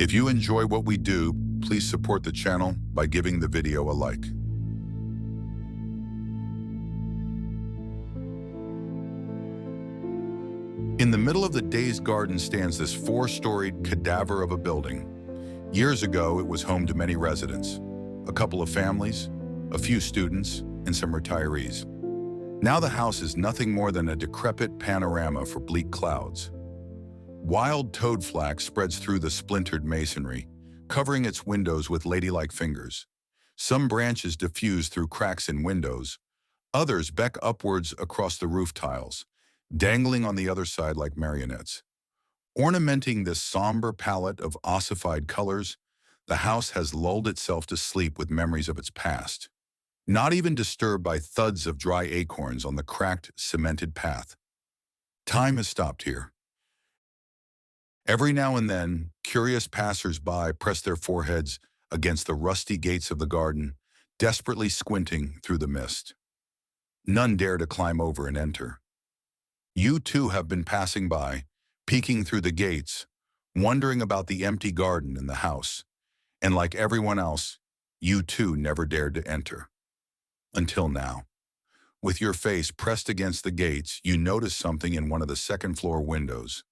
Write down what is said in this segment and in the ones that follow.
If you enjoy what we do, please support the channel by giving the video a like. In the middle of the Dazed Garden stands this four-storied cadaver of a building. Years ago, it was home to many residents, a couple of families, a few students, and some retirees. Now the house is nothing more than a decrepit panorama for bleak clouds. Wild toad flax spreads through the splintered masonry, covering its windows with ladylike fingers. Some branches diffuse through cracks in windows, others beck upwards across the roof tiles, dangling on the other side like marionettes. Ornamenting this somber palette of ossified colors, the house has lulled itself to sleep with memories of its past, not even disturbed by thuds of dry acorns on the cracked, cemented path. Time has stopped here. Every now and then, curious passers-by press their foreheads against the rusty gates of the garden, desperately squinting through the mist. None dare to climb over and enter. You too have been passing by, peeking through the gates, wondering about the empty garden and the house, and like everyone else, you too never dared to enter. Until now. With your face pressed against the gates, you notice something in one of the second-floor windows.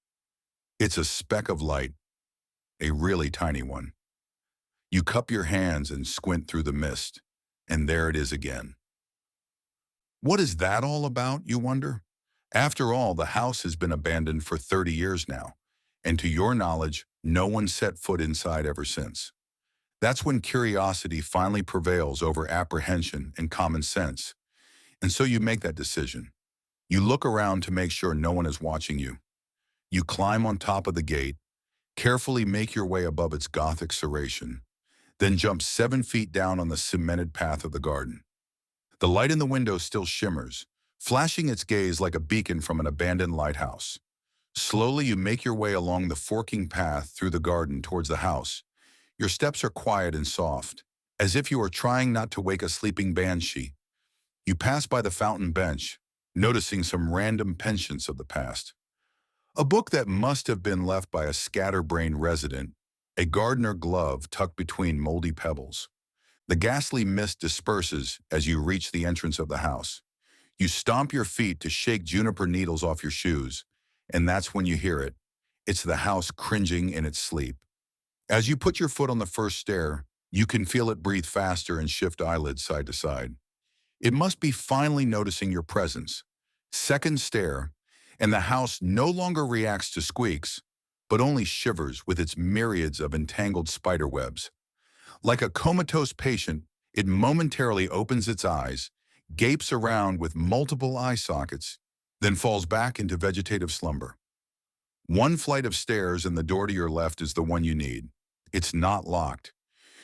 It's a speck of light, a really tiny one. You cup your hands and squint through the mist, and there it is again. What is that all about, you wonder? After all, the house has been abandoned for 30 years now, and to your knowledge, no one set foot inside ever since. That's when curiosity finally prevails over apprehension and common sense. And so you make that decision. You look around to make sure no one is watching you. You climb on top of the gate, carefully make your way above its Gothic serration, then jump 7 feet down on the cemented path of the garden. The light in the window still shimmers, flashing its gaze like a beacon from an abandoned lighthouse. Slowly you make your way along the forking path through the garden towards the house. Your steps are quiet and soft, as if you are trying not to wake a sleeping banshee. You pass by the fountain bench, noticing some random penchants of the past. A book that must have been left by a scatterbrained resident, a gardener glove tucked between moldy pebbles. The ghastly mist disperses as you reach the entrance of the house. You stomp your feet to shake juniper needles off your shoes, and that's when you hear it. It's the house cringing in its sleep. As you put your foot on the first stair, you can feel it breathe faster and shift eyelids side to side. It must be finally noticing your presence. Second stair, and the house no longer reacts to squeaks, but only shivers with its myriads of entangled spider webs. Like a comatose patient, it momentarily opens its eyes, gapes around with multiple eye sockets, then falls back into vegetative slumber. One flight of stairs and the door to your left is the one you need. It's not locked.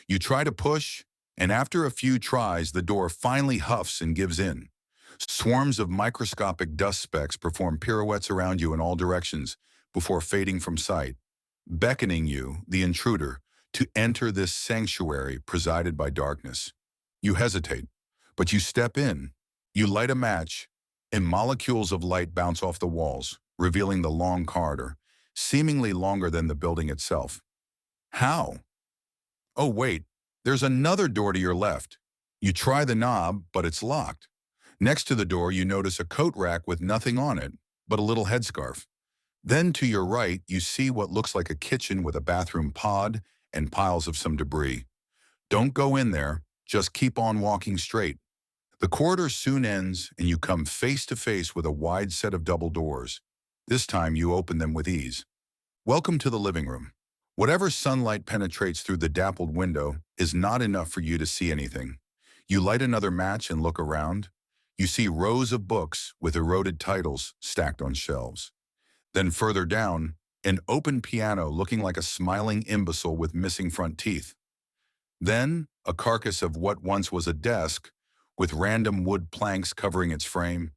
You try to push, and after a few tries, the door finally huffs and gives in. Swarms of microscopic dust specks perform pirouettes around you in all directions before fading from sight, beckoning you, the intruder, to enter this sanctuary presided by darkness. You hesitate, but you step in. You light a match, and molecules of light bounce off the walls, revealing the long corridor, seemingly longer than the building itself. How? Oh wait, there's another door to your left. You try the knob, but it's locked. Next to the door, you notice a coat rack with nothing on it, but a little headscarf. Then to your right, you see what looks like a kitchen with a bathroom pod and piles of some debris. Don't go in there, just keep on walking straight. The corridor soon ends, and you come face to face with a wide set of double doors. This time you open them with ease. Welcome to the living room. Whatever sunlight penetrates through the dappled window is not enough for you to see anything. You light another match and look around. You see rows of books with eroded titles stacked on shelves. Then further down, an open piano looking like a smiling imbecile with missing front teeth. Then, a carcass of what once was a desk, with random wood planks covering its frame,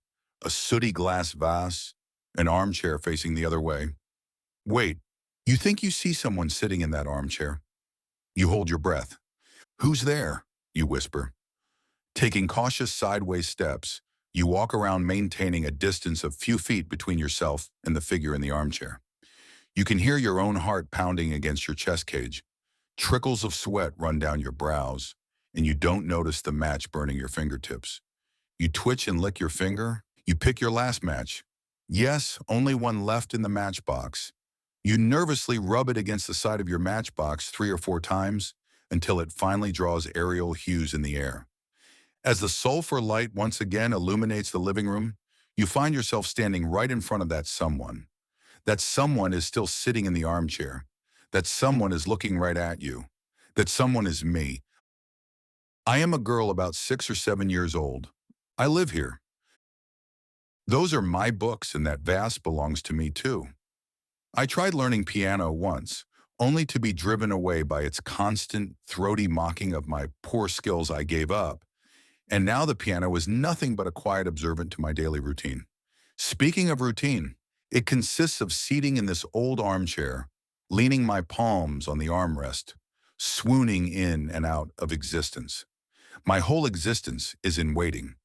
a sooty glass vase, an armchair facing the other way. Wait, you think you see someone sitting in that armchair? You hold your breath. Who's there? You whisper. Taking cautious sideways steps, you walk around maintaining a distance of few feet between yourself and the figure in the armchair. You can hear your own heart pounding against your chest cage. Trickles of sweat run down your brows, and you don't notice the match burning your fingertips. You twitch and lick your finger. You pick your last match. Yes, only one left in the matchbox. You nervously rub it against the side of your matchbox 3 or 4 times until it finally draws aerial hues in the air. As the sulfur light once again illuminates the living room, you find yourself standing right in front of that someone. That someone is still sitting in the armchair. That someone is looking right at you. That someone is me. I am a girl about 6 or 7 years old. I live here. Those are my books, and that vase belongs to me too. I tried learning piano once, only to be driven away by its constant, throaty mocking of my poor skills. I gave up. And now the piano is nothing but a quiet observant to my daily routine. Speaking of routine, it consists of seating in this old armchair, leaning my palms on the armrest, swooning in and out of existence. My whole existence is in waiting.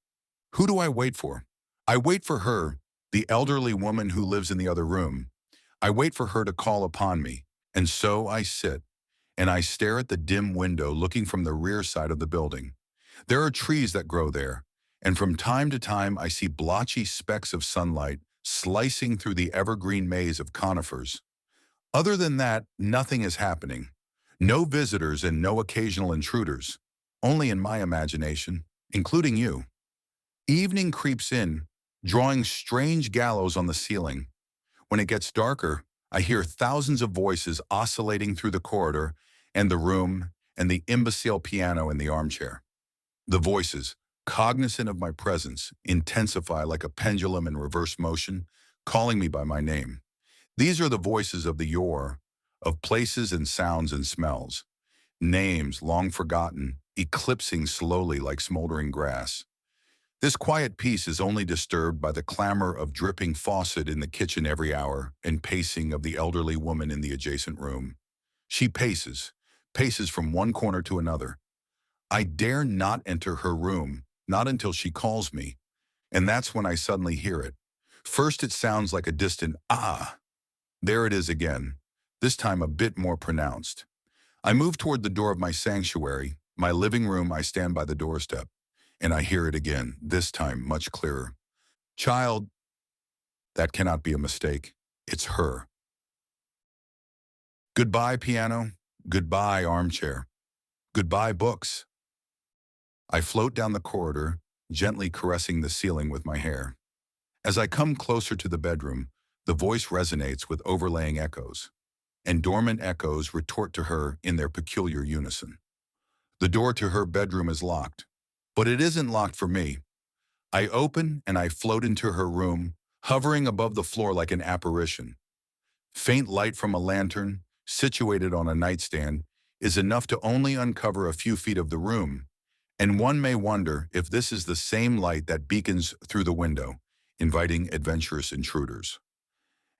Who do I wait for? I wait for her, the elderly woman who lives in the other room. I wait for her to call upon me, and so I sit, and I stare at the dim window looking from the rear side of the building. There are trees that grow there, and from time to time I see blotchy specks of sunlight slicing through the evergreen maze of conifers. Other than that, nothing is happening. No visitors and no occasional intruders. Only in my imagination, including you. Evening creeps in, drawing strange gallows on the ceiling. When it gets darker, I hear thousands of voices oscillating through the corridor and the room and the imbecile piano in the armchair. The voices, cognizant of my presence, intensify like a pendulum in reverse motion, calling me by my name. These are the voices of the yore, of places and sounds and smells. Names long forgotten, eclipsing slowly like smoldering grass. This quiet peace is only disturbed by the clamor of dripping faucet in the kitchen every hour and pacing of the elderly woman in the adjacent room. She paces from one corner to another. I dare not enter her room, not until she calls me, and that's when I suddenly hear it. First it sounds like a distant ah. There it is again, this time a bit more pronounced. I move toward the door of my sanctuary, my living room. I stand by the doorstep, and I hear it again, this time much clearer. Child, that cannot be a mistake. It's her. Goodbye, piano. Goodbye, armchair. Goodbye, books. I float down the corridor, gently caressing the ceiling with my hair. As I come closer to the bedroom, the voice resonates with overlaying echoes, and dormant echoes retort to her in their peculiar unison. The door to her bedroom is locked, but it isn't locked for me. I open and I float into her room, hovering above the floor like an apparition. Faint light from a lantern, situated on a nightstand, is enough to only uncover a few feet of the room, and one may wonder if this is the same light that beacons through the window, inviting adventurous intruders.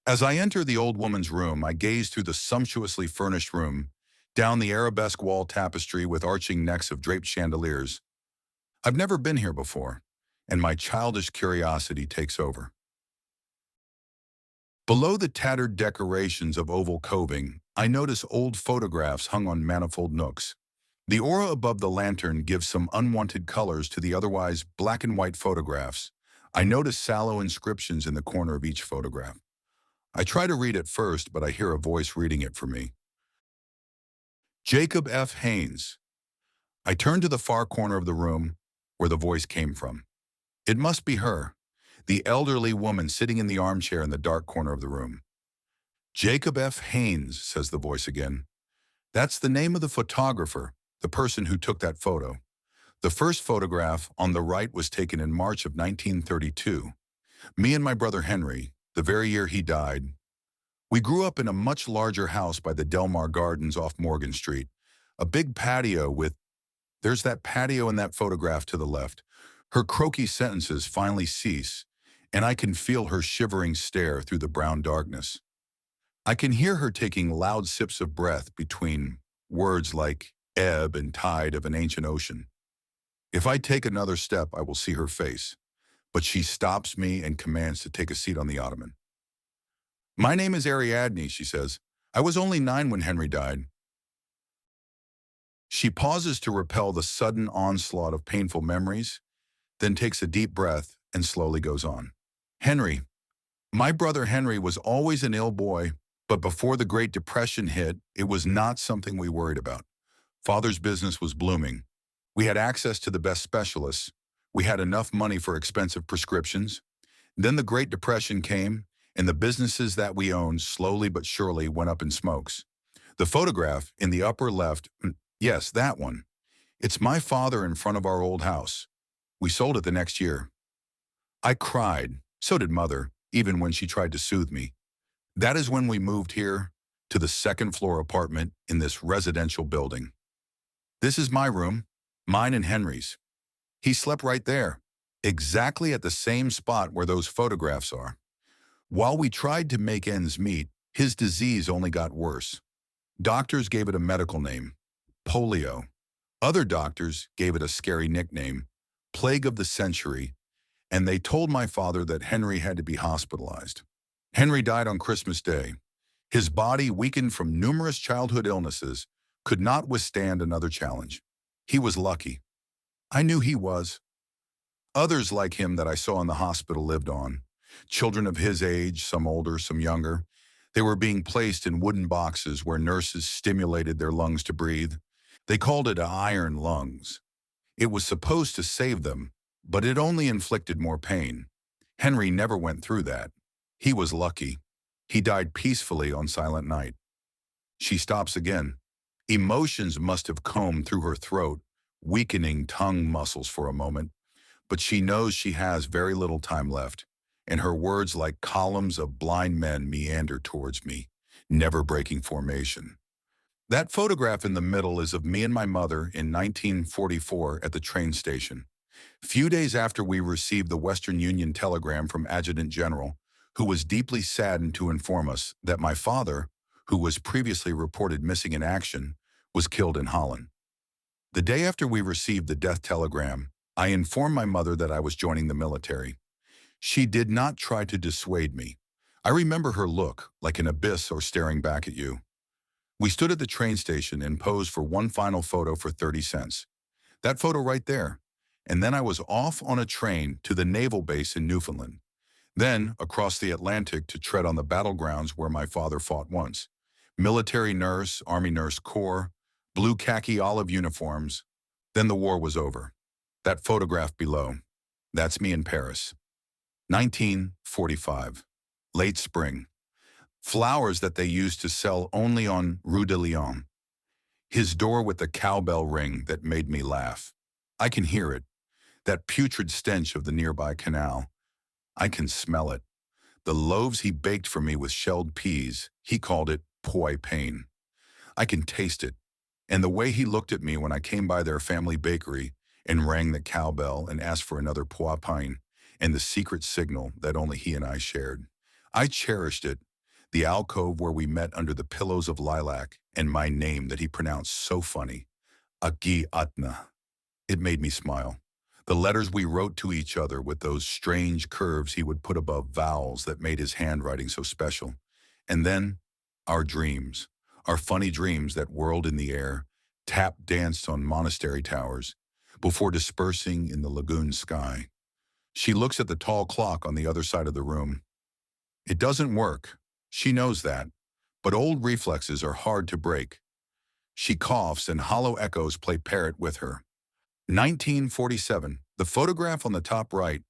As I enter the old woman's room, I gaze through the sumptuously furnished room, down the arabesque wall tapestry with arching necks of draped chandeliers. I've never been here before, and my childish curiosity takes over. Below the tattered decorations of oval coving, I notice old photographs hung on manifold nooks. The aura above the lantern gives some unwanted colors to the otherwise black and white photographs. I notice sallow inscriptions in the corner of each photograph. I try to read it first, but I hear a voice reading it for me. Jacob F. Haynes. I turn to the far corner of the room where the voice came from. It must be her, the elderly woman sitting in the armchair in the dark corner of the room. Jacob F. Haynes, says the voice again. That's the name of the photographer, the person who took that photo. The first photograph on the right was taken in March of 1932. Me and my brother Henry, the very year he died. We grew up in a much larger house by the Delmar Gardens off Morgan Street. A big patio with, there's that patio in that photograph to the left. Her croaky sentences finally cease, and I can feel her shivering stare through the brown darkness. I can hear her taking loud sips of breath between words like ebb and tide of an ancient ocean. If I take another step, I will see her face, but she stops me and commands to take a seat on the ottoman. My name is Ariadne, she says. I was only 9 when Henry died. She pauses to repel the sudden onslaught of painful memories, then takes a deep breath and slowly goes on. Henry. My brother Henry was always an ill boy, but before the Great Depression hit, it was not something we worried about. Father's business was blooming. We had access to the best specialists. We had enough money for expensive prescriptions. Then the Great Depression came, and the businesses that we owned slowly but surely went up in smokes. The photograph in the upper left, yes, that one. It's my father in front of our old house. We sold it the next year. I cried. So did Mother, even when she tried to soothe me. That is when we moved here to the second-floor apartment in this residential building. This is my room, mine and Henry's. He slept right there, exactly at the same spot where those photographs are. While we tried to make ends meet, his disease only got worse. Doctors gave it a medical name, polio. Other doctors gave it a scary nickname, plague of the century, and they told my father that Henry had to be hospitalized. Henry died on Christmas Day. His body, weakened from numerous childhood illnesses, could not withstand another challenge. He was lucky. I knew he was. Others like him that I saw in the hospital lived on. Children of his age, some older, some younger. They were being placed in wooden boxes where nurses stimulated their lungs to breathe. They called it iron lungs. It was supposed to save them, but it only inflicted more pain. Henry never went through that. He was lucky. He died peacefully on Silent Night. She stops again. Emotions must have combed through her throat, weakening tongue muscles for a moment, but she knows she has very little time left, and her words like columns of blind men meander towards me, never breaking formation. That photograph in the middle is of me and my mother in 1944 at the train station. Few days after we received the Western Union telegram from Adjutant General, who was deeply saddened to inform us that my father, who was previously reported missing in action, was killed in Holland. The day after we received the death telegram, I informed my mother that I was joining the military. She did not try to dissuade me. I remember her look, like an abyss or staring back at you. We stood at the train station and posed for one final photo for 30 cents. That photo right there. And then I was off on a train to the naval base in Newfoundland. Then across the Atlantic to tread on the battlegrounds where my father fought once. Military nurse, Army Nurse Corps, blue khaki olive uniforms. Then the war was over. That photograph below, that's me in Paris. 1945, late spring. Flowers that they used to sell only on Rue de Lyon. His door with the cowbell ring that made me laugh. I can hear it, that putrid stench of the nearby canal. I can smell it. The loaves he baked for me with shelled peas, he called it poi pain. I can taste it. And the way he looked at me when I came by their family bakery and rang the cowbell and asked for another poi pain, and the secret signal that only he and I shared. I cherished it. The alcove where we met under the pillows of lilac, and my name that he pronounced so funny, Aki Atna. It made me smile. The letters we wrote to each other with those strange curves he would put above vowels that made his handwriting so special. And then, our dreams, our funny dreams that whirled in the air, tap-danced on monastery towers, before dispersing in the lagoon sky. She looks at the tall clock on the other side of the room. It doesn't work. She knows that. But old reflexes are hard to break. She coughs and hollow echoes play parrot with her. 1947, the photograph on the top right.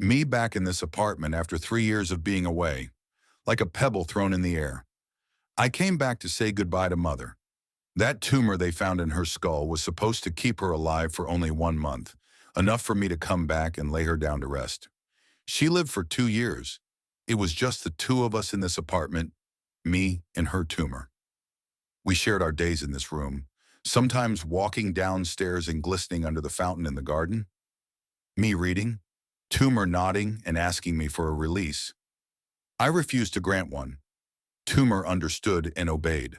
Me back in this apartment after 3 years of being away. Like a pebble thrown in the air. I came back to say goodbye to Mother. That tumor they found in her skull was supposed to keep her alive for only 1 month. Enough for me to come back and lay her down to rest. She lived for 2 years. It was just the two of us in this apartment, me and her tumor. We shared our days in this room, sometimes walking downstairs and glistening under the fountain in the garden. Me reading, tumor nodding and asking me for a release. I refused to grant one. Tumor understood and obeyed.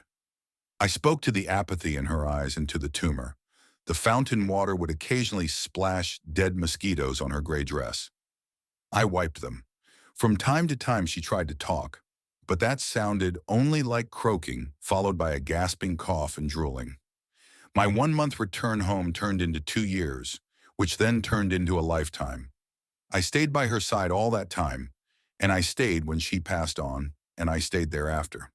I spoke to the apathy in her eyes and to the tumor. The fountain water would occasionally splash dead mosquitoes on her gray dress. I wiped them. From time to time she tried to talk. But that sounded only like croaking, followed by a gasping cough and drooling. My 1 month return home turned into 2 years, which then turned into a lifetime. I stayed by her side all that time, and I stayed when she passed on, and I stayed thereafter.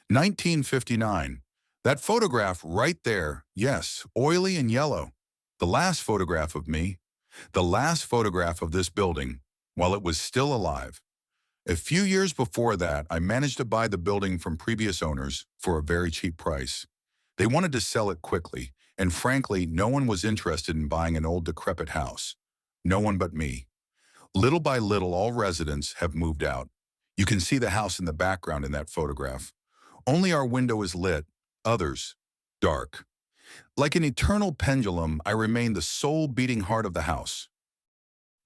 1959. That photograph right there, yes, oily and yellow. The last photograph of me, the last photograph of this building, while it was still alive. A few years before that, I managed to buy the building from previous owners for a very cheap price. They wanted to sell it quickly, and frankly, no one was interested in buying an old decrepit house. No one but me. Little by little, all residents have moved out. You can see the house in the background in that photograph. Only our window is lit, others, dark. Like an eternal pendulum, I remain the soul beating heart of the house.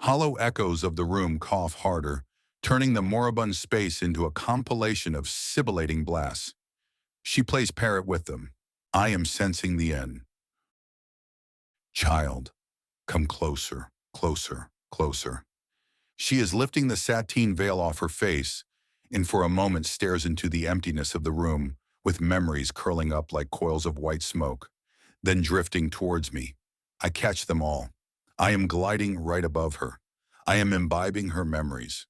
Hollow echoes of the room cough harder, turning the moribund space into a compilation of sibilating blasts. She plays parrot with them. I am sensing the end. Child, come closer, closer, closer. She is lifting the sateen veil off her face, and for a moment stares into the emptiness of the room, with memories curling up like coils of white smoke, then drifting towards me. I catch them all. I am gliding right above her. I am imbibing her memories.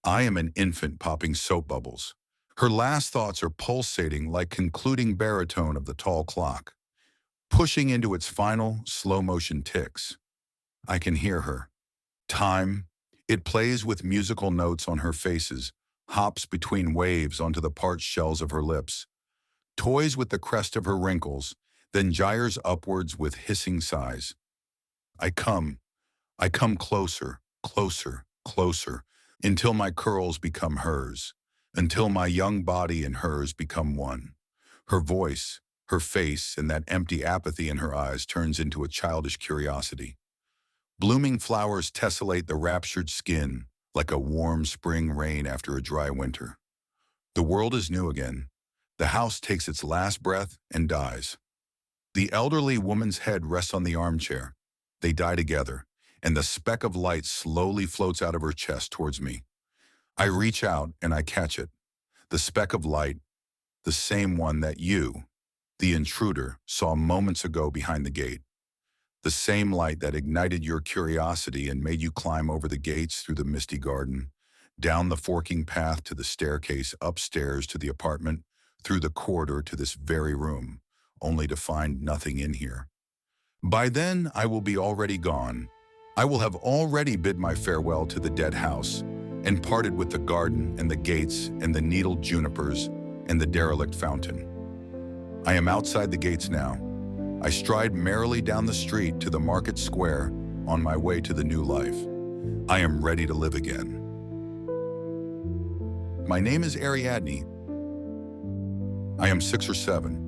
I am an infant popping soap bubbles. Her last thoughts are pulsating like concluding baritone of the tall clock, pushing into its final slow-motion ticks. I can hear her. Time. It plays with musical notes on her faces, hops between waves onto the parched shells of her lips, toys with the crest of her wrinkles, then gyres upwards with hissing sighs. I come closer, closer, closer, until my curls become hers, until my young body and hers become one. Her voice, her face, and that empty apathy in her eyes turns into a childish curiosity. Blooming flowers tessellate the raptured skin like a warm spring rain after a dry winter. The world is new again. The house takes its last breath and dies. The elderly woman's head rests on the armchair. They die together, and the speck of light slowly floats out of her chest towards me. I reach out and I catch it. The speck of light, the same one that you, the intruder, saw moments ago behind the gate. The same light that ignited your curiosity and made you climb over the gates through the misty garden, down the forking path to the staircase, upstairs to the apartment, through the corridor to this very room, only to find nothing in here. By then, I will be already gone. I will have already bid my farewell to the dead house and parted with the garden and the gates and the needled junipers and the derelict fountain. I am outside the gates now. I stride merrily down the street to the market square on my way to the new life. I am ready to live again. My name is Ariadne. I am 6 or 7.